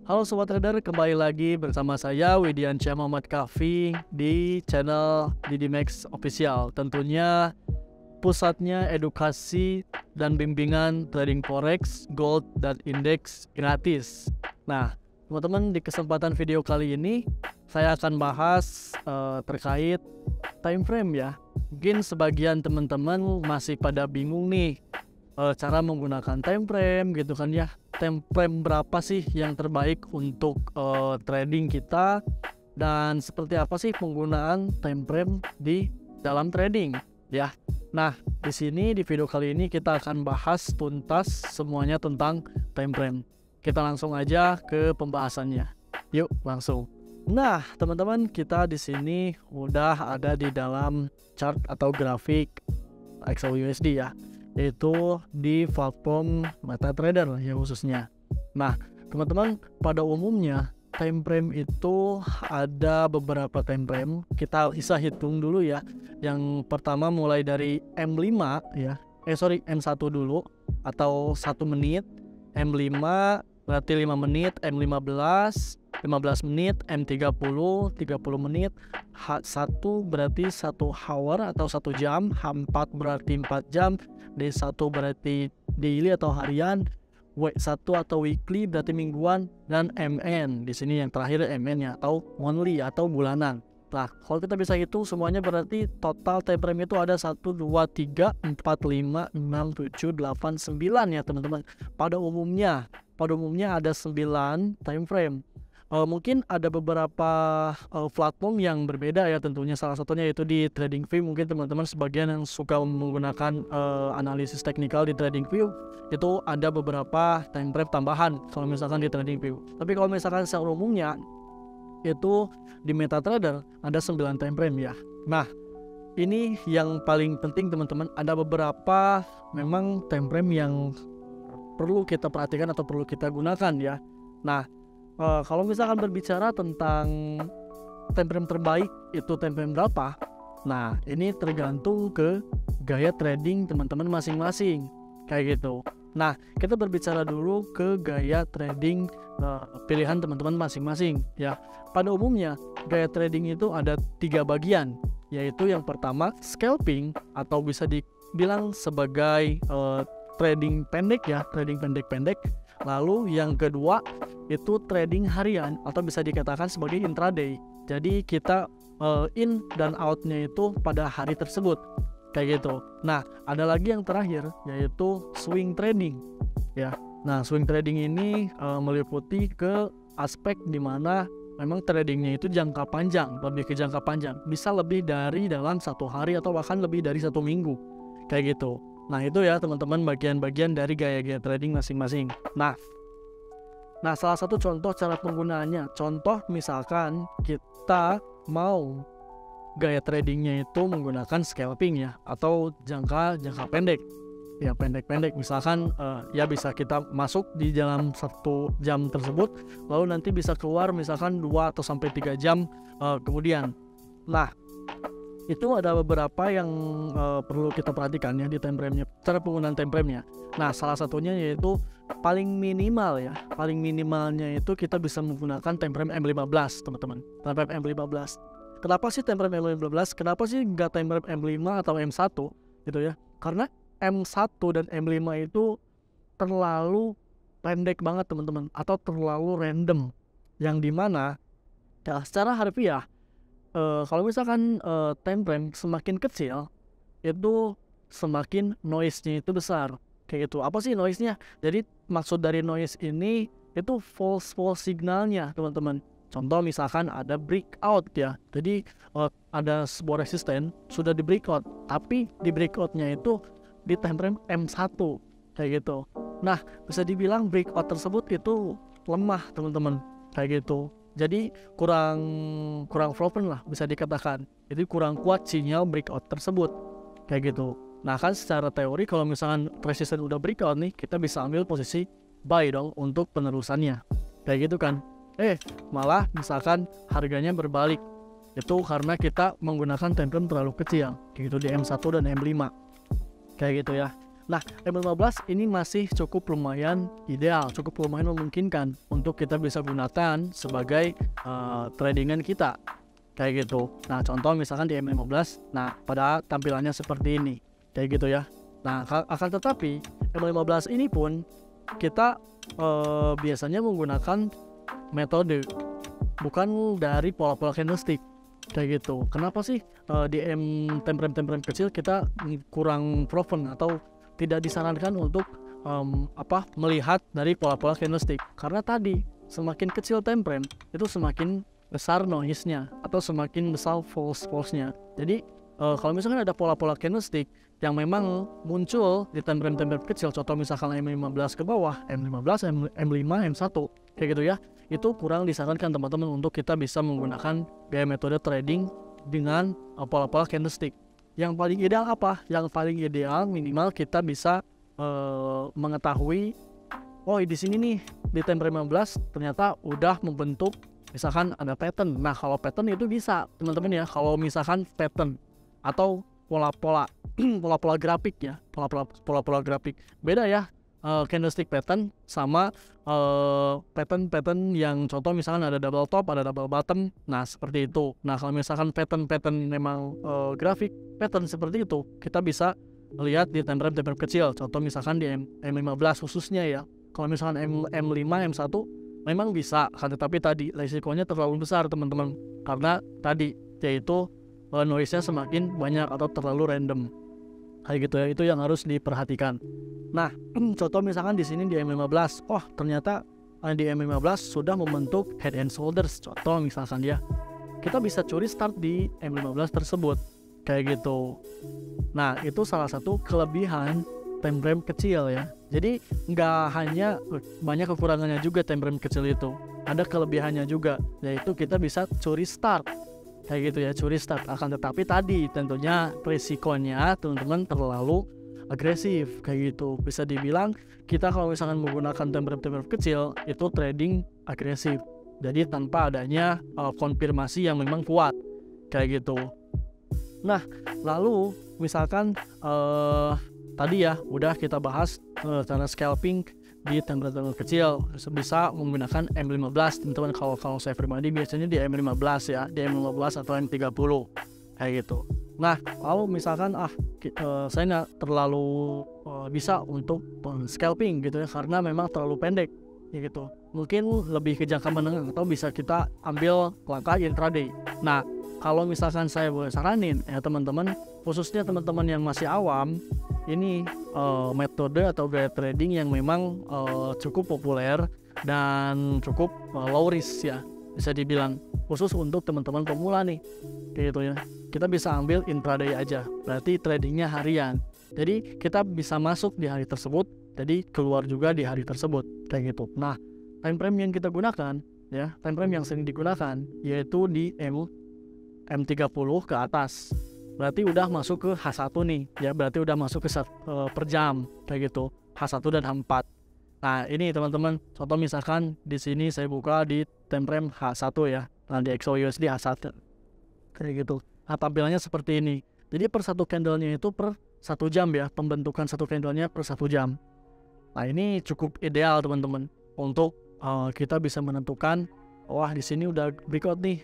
Halo Sobat Trader, kembali lagi bersama saya Widiansyah Muhammad Kahfi di channel Didimax Official. Tentunya pusatnya edukasi dan bimbingan trading forex, gold, dan indeks gratis. Nah, teman-teman, di kesempatan video kali ini saya akan bahas terkait time frame ya. Mungkin sebagian teman-teman masih pada bingung nih cara menggunakan time frame gitu kan ya. Time frame berapa sih yang terbaik untuk trading kita, dan seperti apa sih penggunaan time frame di dalam trading ya. Nah, di sini di video kali ini kita akan bahas tuntas semuanya tentang time frame. Kita langsung aja ke pembahasannya. Yuk, langsung. Nah, teman-teman, kita di sini udah ada di dalam chart atau grafik XAUUSD ya, yaitu di platform MetaTrader ya khususnya. Nah, teman-teman, pada umumnya time frame itu ada beberapa time frame. Kita bisa hitung dulu ya. Yang pertama mulai dari M5 ya. M1 dulu atau 1 menit. M5 berarti 5 menit, M15 15 menit, M30 30 menit, H1 berarti 1 hour atau 1 jam, H4 berarti 4 jam, D1 berarti daily atau harian, W1 atau weekly berarti mingguan, dan MN. Di sini yang terakhir MN ya, atau monthly atau bulanan. Nah, kalau kita bisa hitung semuanya berarti total time frame itu ada 1, 2, 3, 4, 5, 6, 7, 8, 9 ya teman-teman. Pada umumnya ada 9 time frame. Mungkin ada beberapa platform yang berbeda ya tentunya. Salah satunya yaitu di TradingView. Mungkin teman-teman sebagian yang suka menggunakan analisis teknikal di TradingView, itu ada beberapa time frame tambahan kalau misalkan di TradingView. Tapi kalau misalkan secara umumnya itu di MetaTrader ada 9 time frame ya. Nah, ini yang paling penting teman-teman. Ada beberapa memang time frame yang perlu kita perhatikan atau perlu kita gunakan ya. Nah, kalau misalkan berbicara tentang time frame terbaik itu time frame berapa, nah ini tergantung ke gaya trading teman-teman masing-masing kayak gitu. Nah, kita berbicara dulu ke gaya trading pilihan teman-teman masing-masing ya. Pada umumnya gaya trading itu ada 3 bagian, yaitu yang pertama scalping atau bisa dibilang sebagai trading pendek ya, trading pendek-pendek. Lalu yang kedua itu trading harian atau bisa dikatakan sebagai intraday. Jadi kita in dan outnya itu pada hari tersebut kayak gitu. Nah, ada lagi yang terakhir yaitu swing trading ya. Nah, swing trading ini meliputi ke aspek dimana memang tradingnya itu jangka panjang, lebih ke jangka panjang, bisa lebih dari dalam 1 hari atau bahkan lebih dari 1 minggu kayak gitu. Nah, itu ya teman-teman bagian-bagian dari gaya-gaya trading masing-masing. Nah, salah satu contoh cara penggunaannya. Contoh misalkan kita mau gaya tradingnya itu menggunakan scalping ya, atau jangka pendek. Ya, pendek-pendek. Misalkan ya bisa kita masuk di dalam 1 jam tersebut, lalu nanti bisa keluar misalkan 2 atau sampai 3 jam kemudian. Nah, itu ada beberapa yang perlu kita perhatikan ya di time frame-nya, cara penggunaan time frame-nya. Nah, salah satunya yaitu paling minimal ya. Paling minimalnya itu kita bisa menggunakan time frame M15, teman-teman. Time frame M15. Kenapa sih time frame M15? Kenapa sih nggak time frame M5 atau M1 gitu ya? Karena M1 dan M5 itu terlalu pendek banget, teman-teman, atau terlalu random. Yang dimana ya secara harfiah kalau misalkan time frame semakin kecil itu semakin noise-nya itu besar kayak gitu. Apa sih noise-nya? Jadi maksud dari noise ini itu false signalnya teman-teman. Contoh misalkan ada breakout ya. Jadi ada sebuah resisten sudah di breakout, tapi di breakout-nya itu di time frame M1 kayak gitu. Nah, bisa dibilang breakout tersebut itu lemah teman-teman kayak gitu. Jadi kurang proven lah bisa dikatakan. Jadi kurang kuat sinyal breakout tersebut kayak gitu. Nah, kan secara teori kalau misalkan resisten udah breakout nih, kita bisa ambil posisi buy dong untuk penerusannya kayak gitu kan. Malah misalkan harganya berbalik, itu karena kita menggunakan time frame terlalu kecil kayak gitu di M1 dan M5 kayak gitu ya. Nah, M15 ini masih cukup lumayan ideal, cukup lumayan memungkinkan untuk kita bisa gunakan sebagai tradingan kita, kayak gitu. Nah, contoh misalkan di M15, nah pada tampilannya seperti ini, kayak gitu ya. Nah, akan tetapi M15 ini pun kita biasanya menggunakan metode, bukan dari pola-pola candlestick, kayak gitu. Kenapa sih di temprem kecil kita kurang proven atau tidak disarankan untuk melihat dari pola-pola candlestick? Karena tadi semakin kecil temprem itu semakin besar noise-nya atau semakin besar false-nya. Jadi kalau misalkan ada pola-pola candlestick yang memang muncul di temprem kecil, contoh misalkan M15 ke bawah, M15, M5, M1, kayak gitu ya, itu kurang disarankan teman-teman untuk kita bisa menggunakan gaya metode trading dengan pola-pola candlestick. Yang paling ideal apa? Yang paling ideal minimal kita bisa mengetahui, oh di sini nih di temprem 15 ternyata udah membentuk misalkan ada pattern. Nah, kalau pattern itu bisa teman-teman ya, kalau misalkan pattern atau pola-pola pola-pola grafik ya, pola-pola grafik beda ya. Candlestick pattern sama pattern yang contoh misalkan ada double top, ada double bottom, nah seperti itu. Nah, kalau misalkan pattern memang grafik pattern seperti itu, kita bisa lihat di temprem kecil, contoh misalkan di M15 khususnya ya. Kalau misalkan M5, M1 memang bisa, tetapi tadi risikonya terlalu besar teman-teman, karena tadi yaitu noise-nya semakin banyak atau terlalu random, kayak gitu ya. Itu yang harus diperhatikan. Nah, contoh misalkan di sini di M15, oh ternyata di M15 sudah membentuk head and shoulders, contoh misalkan ya, kita bisa curi start di M15 tersebut, kayak gitu. Nah, itu salah satu kelebihan temprem kecil ya. Jadi nggak hanya banyak kekurangannya juga temprem kecil itu, ada kelebihannya juga, yaitu kita bisa curi start, kayak gitu ya, curi start. Akan tetapi tadi tentunya risikonya teman-teman terlalu agresif, kayak gitu. Bisa dibilang kita kalau misalkan menggunakan temprem kecil itu trading agresif, jadi tanpa adanya konfirmasi yang memang kuat, kayak gitu. Nah, lalu misalkan tadi ya udah kita bahas cara scalping di temprem kecil, bisa menggunakan M15 teman-teman. Kalau saya pribadi biasanya di M15 ya, di M15 atau M30, kayak gitu. Nah, lalu misalkan saya nggak terlalu bisa untuk scalping gitu ya, karena memang terlalu pendek ya gitu. Mungkin lebih ke jangka menengah atau bisa kita ambil langkah intraday. Nah, kalau misalkan saya boleh saranin ya teman-teman, khususnya teman-teman yang masih awam, ini metode atau gaya trading yang memang cukup populer dan cukup low risk ya, bisa dibilang khusus untuk teman-teman pemula nih, kayak gitu ya. Kita bisa ambil intraday aja, berarti tradingnya harian, jadi kita bisa masuk di hari tersebut, jadi keluar juga di hari tersebut, kayak gitu. Nah, time frame yang kita gunakan ya, time frame yang sering digunakan yaitu di M30 ke atas, berarti udah masuk ke H1 nih ya, berarti udah masuk ke per jam, kayak gitu, H1 dan H4. Nah, ini teman-teman, contoh misalkan di sini saya buka di time frame H1 ya, nah di XAUUSD H1, kayak gitu. Nah, tampilannya seperti ini. Jadi per satu candlenya itu per 1 jam ya, pembentukan satu candlenya per 1 jam. Nah, ini cukup ideal teman-teman untuk kita bisa menentukan, wah di sini udah breakout nih,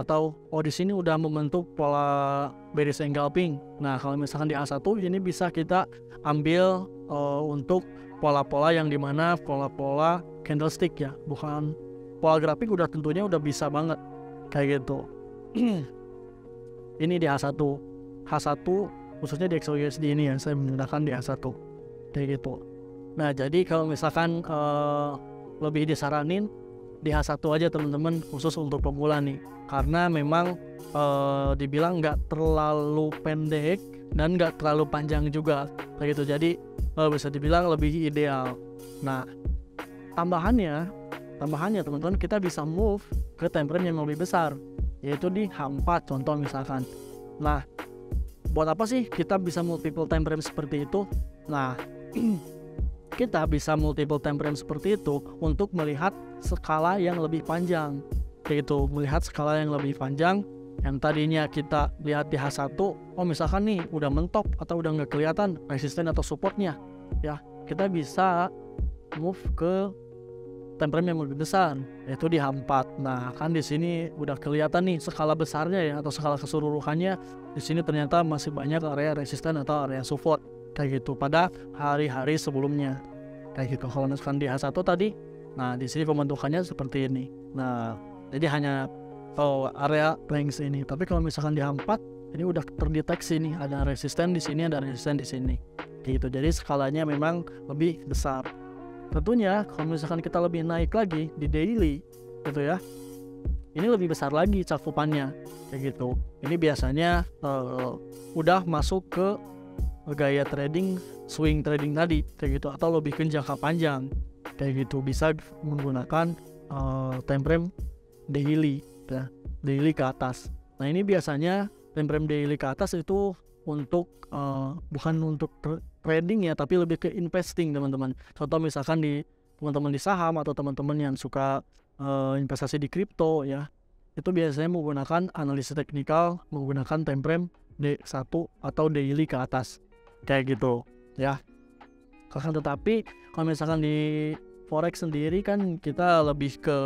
atau oh di sini udah membentuk pola bearish engulfing. Nah, kalau misalkan di A1 ini bisa kita ambil untuk pola-pola yang dimana pola-pola candlestick ya, bukan pola grafik, udah tentunya udah bisa banget, kayak gitu. Ini di H1 khususnya di XAUUSD ini ya, saya menggunakan di H1, kayak gitu. Nah, jadi kalau misalkan lebih disaranin di H1 aja teman-teman, khusus untuk pemula nih, karena memang dibilang nggak terlalu pendek dan nggak terlalu panjang juga, kayak gitu. Jadi bisa dibilang lebih ideal. Nah, tambahannya teman-teman, kita bisa move ke time frame yang lebih besar, yaitu di H4 contoh misalkan. Nah, buat apa sih kita bisa multiple time frame seperti itu? Nah, kita bisa multiple time frame seperti itu untuk melihat skala yang lebih panjang, yaitu melihat skala yang lebih panjang yang tadinya kita lihat di H1, oh misalkan nih udah mentok atau udah nggak kelihatan resisten atau supportnya, ya kita bisa move ke time frame yang lebih besar, yaitu di H4. Nah kan di sini udah kelihatan nih skala besarnya ya, atau skala keseluruhannya. Di sini ternyata masih banyak area resisten atau area support kayak gitu pada hari-hari sebelumnya kayak gitu. Kalau misalkan di H1 tadi, nah di sini pembentukannya seperti ini. Nah jadi hanya area range ini. Tapi kalau misalkan di H4 ini udah terdeteksi nih ada resisten di sini, ada resisten di sini gitu. Jadi skalanya memang lebih besar. Tentunya kalau misalkan kita lebih naik lagi di daily gitu ya, ini lebih besar lagi cakupannya kayak gitu. Ini biasanya udah masuk ke gaya trading, swing trading tadi kayak gitu, atau lebih ke jangka panjang kayak gitu. Bisa menggunakan time frame daily ya, daily ke atas. Nah ini biasanya time frame daily ke atas itu untuk bukan untuk trading ya, tapi lebih ke investing teman-teman. Contoh misalkan di teman-teman di saham atau teman-teman yang suka investasi di kripto ya, itu biasanya menggunakan analisis teknikal menggunakan time frame D1 atau daily ke atas kayak gitu ya. Tetapi kalau misalkan di forex sendiri kan kita lebih ke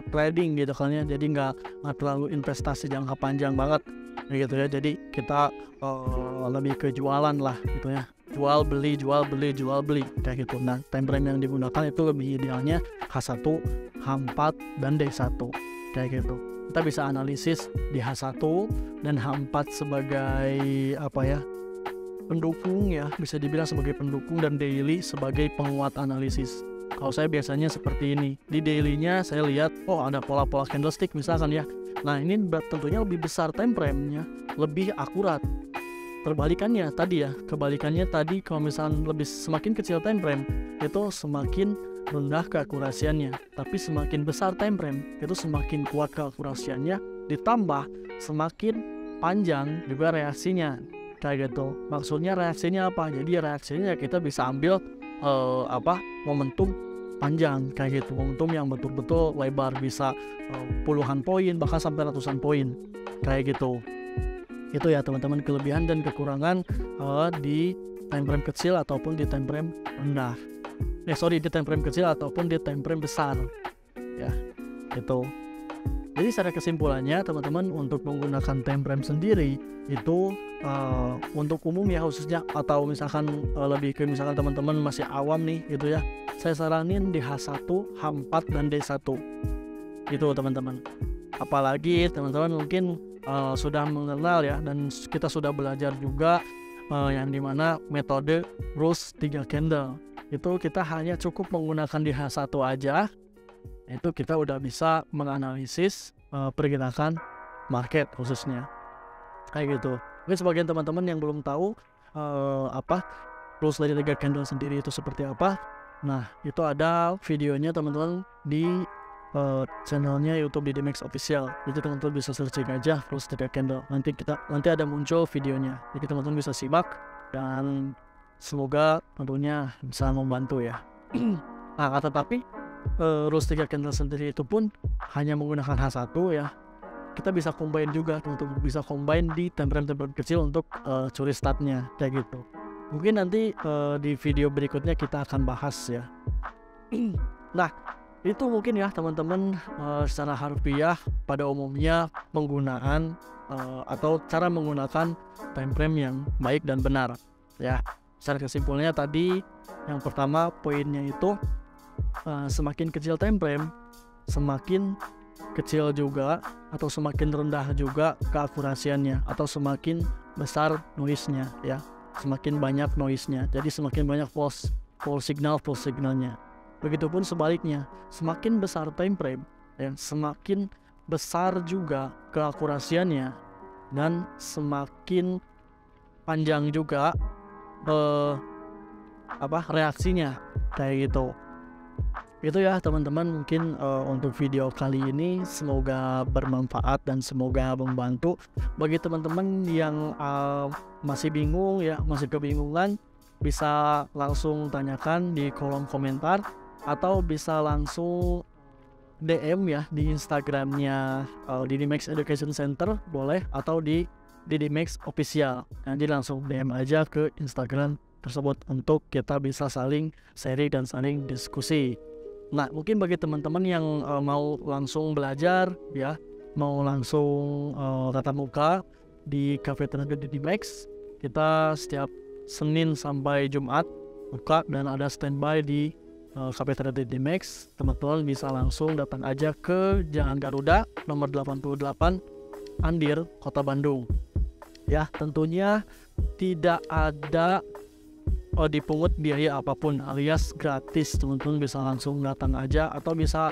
trading gitu kan ya, jadi nggak terlalu investasi jangka panjang banget gitu ya. Jadi kita lebih ke jualan lah gitu ya, jual beli kayak gitu. Nah time frame yang digunakan itu lebih idealnya H1, H4 dan D1 kayak gitu. Kita bisa analisis di H1 dan H4 sebagai pendukung ya, bisa dibilang sebagai pendukung, dan daily sebagai penguat analisis. Kalau saya biasanya seperti ini, di dailynya saya lihat ada pola-pola candlestick misalkan ya. Nah ini tentunya lebih besar time frame-nya, lebih akurat. Kebalikannya tadi kalau misalkan semakin kecil time frame itu semakin rendah keakurasiannya, tapi semakin besar time frame itu semakin kuat keakurasiannya, ditambah semakin panjang juga reaksinya kayak gitu. Maksudnya reaksinya apa? Jadi reaksinya kita bisa ambil momentum panjang kayak gitu, momentum yang betul-betul lebar, bisa puluhan poin bahkan sampai ratusan poin kayak gitu. Itu ya teman-teman kelebihan dan kekurangan di time frame kecil ataupun di time frame rendah. Di time frame kecil ataupun di time frame besar ya gitu. Jadi secara kesimpulannya teman-teman, untuk menggunakan time frame sendiri itu untuk umum ya khususnya, atau misalkan lebih ke misalkan teman-teman masih awam nih gitu ya, saya saranin di H1, H4 dan D1 gitu teman-teman. Apalagi teman-teman mungkin sudah mengenal ya, dan kita sudah belajar juga yang dimana metode rules 3 candle itu kita hanya cukup menggunakan di H1 aja, itu kita udah bisa menganalisis pergerakan market khususnya kayak gitu. Mungkin sebagian teman-teman yang belum tahu rules dari 3 candle sendiri itu seperti apa, nah itu ada videonya teman-teman di channelnya YouTube DDMax Official. Jadi teman-teman bisa searching aja rules 3 candle, nanti ada muncul videonya, jadi teman-teman bisa simak dan semoga tentunya bisa membantu ya. Nah tetapi rules 3 candle sendiri itu pun hanya menggunakan H1 ya. Kita bisa combine juga, teman-teman bisa combine di time frame kecil untuk curi startnya kayak gitu. Mungkin nanti di video berikutnya kita akan bahas ya. Nah itu mungkin ya teman-teman secara harfiah pada umumnya penggunaan atau cara menggunakan time frame yang baik dan benar ya. Secara kesimpulannya tadi, yang pertama poinnya itu semakin kecil time frame, semakin kecil juga atau semakin rendah juga keakurasiannya, atau semakin besar noise-nya ya, semakin banyak noise-nya, jadi semakin banyak false signalnya. Begitupun sebaliknya, semakin besar time frame ya, semakin besar juga keakurasiannya, dan semakin panjang juga reaksinya kayak gitu. Itu ya teman-teman, mungkin untuk video kali ini semoga bermanfaat dan semoga membantu bagi teman-teman yang masih bingung ya, masih kebingungan, bisa langsung tanyakan di kolom komentar atau bisa langsung DM ya di Instagramnya Didimax Education Center boleh, atau di Didimax Official. Nanti langsung DM aja ke Instagram tersebut untuk kita bisa saling sharing dan saling diskusi. Nah, mungkin bagi teman-teman yang mau langsung belajar ya, mau langsung tatap muka di Cafe Tenaga Didimax, kita setiap Senin sampai Jumat buka dan ada standby di Cafe Tenaga Didimax. Teman-teman bisa langsung datang aja ke Jalan Garuda nomor 88 Andir, Kota Bandung. Ya, tentunya tidak ada dipungut biaya apapun, alias gratis. Teman-teman bisa langsung datang aja, atau bisa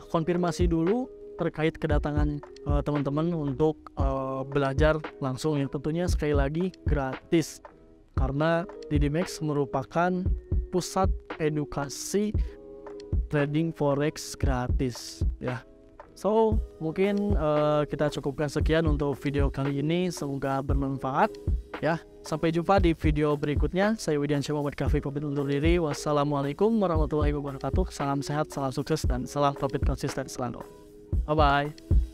konfirmasi dulu terkait kedatangan teman-teman untuk belajar langsung, yang tentunya sekali lagi gratis, karena Didimax merupakan pusat edukasi trading forex gratis ya. So, mungkin kita cukupkan sekian untuk video kali ini. Semoga bermanfaat ya. Sampai jumpa di video berikutnya. Saya Widiansyah Muhammad Kahfi pamit undur diri. Wassalamualaikum warahmatullahi wabarakatuh. Salam sehat, salam sukses, dan salam profit konsisten selalu. Bye-bye.